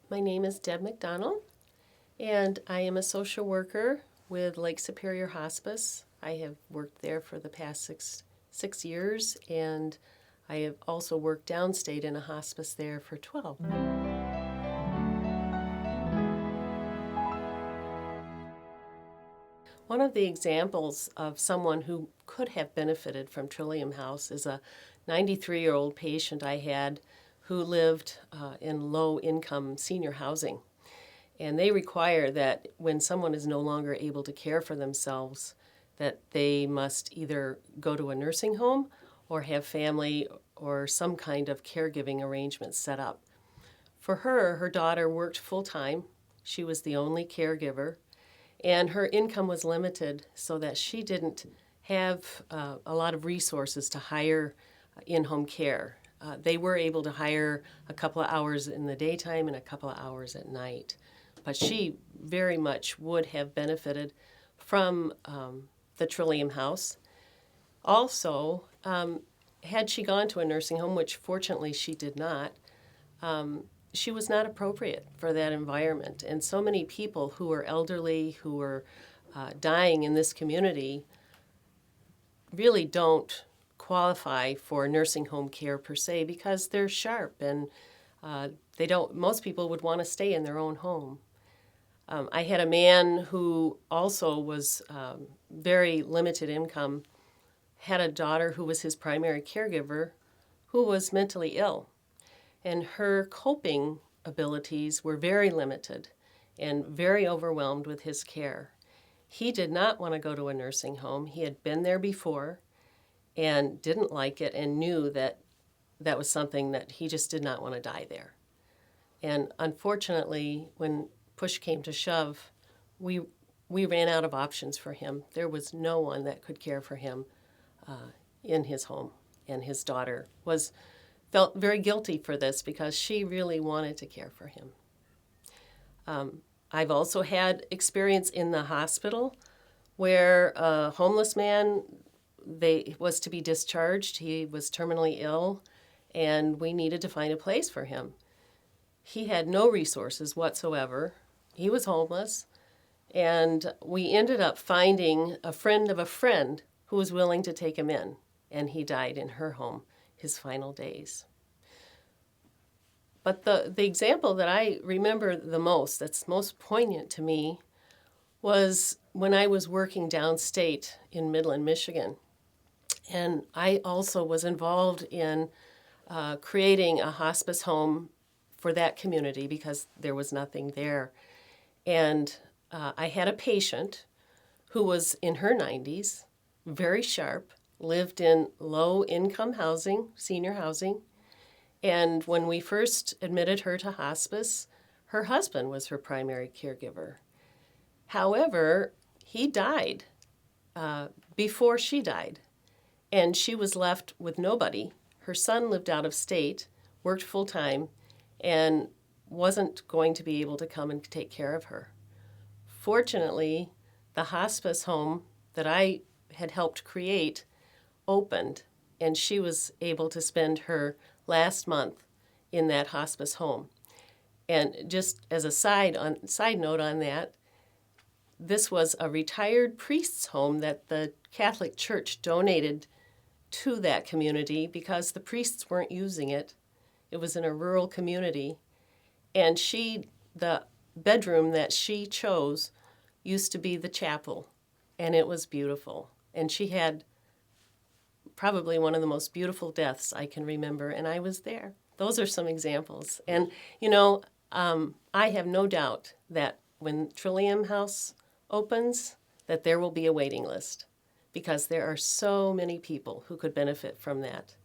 My name is Deb McDonnell, and I am a social worker with Lake Superior Hospice. I have worked there for the past six years, and I have also worked downstate in a hospice there for 12. One of the examples of someone who could have benefited from Trillium House is a 93-year-old patient I had who lived in low-income senior housing. And they require that when someone is no longer able to care for themselves, that they must either go to a nursing home or have family or some kind of caregiving arrangement set up. For her, her daughter worked full-time. She was the only caregiver, and her income was limited so that she didn't have a lot of resources to hire in-home care. They were able to hire a couple of hours in the daytime and a couple of hours at night. But she very much would have benefited from the Trillium House. Also, had she gone to a nursing home, which fortunately she did not, she was not appropriate for that environment. And so many people who are elderly, who are dying in this community, really don't qualify for nursing home care per se because they're sharp and they don't. Most people would want to stay in their own home. I had a man who also was very limited income, had a daughter who was his primary caregiver who was mentally ill. And her coping abilities were very limited and very overwhelmed with his care. He did not want to go to a nursing home. He had been there before and didn't like it and knew that that was something that he just did not want to die there. And unfortunately, when push came to shove, we ran out of options for him. There was no one that could care for him in his home, and his daughter felt very guilty for this because she really wanted to care for him. I've also had experience in the hospital where a homeless man was to be discharged. He was terminally ill, and we needed to find a place for him. He had no resources whatsoever. He was homeless, and we ended up finding a friend of a friend who was willing to take him in, and he died in her home his final days. But the example that I remember the most, that's most poignant to me, was when I was working downstate in Midland, Michigan. And I also was involved in creating a hospice home for that community because there was nothing there. And I had a patient who was in her 90s, very sharp, lived in low-income housing, senior housing. And when we first admitted her to hospice, her husband was her primary caregiver. However, he died before she died, and she was left with nobody. Her son lived out of state, worked full-time, and wasn't going to be able to come and take care of her. Fortunately, the hospice home that I had helped create opened, and she was able to spend her last month in that hospice home. And just as a side note on that, this was a retired priest's home that the Catholic Church donated to that community because the priests weren't using it. It was in a rural community. And the bedroom that she chose used to be the chapel, and it was beautiful. And she had probably one of the most beautiful deaths I can remember, and I was there. Those are some examples. And, I have no doubt that when Trillium House opens, that there will be a waiting list because there are so many people who could benefit from that.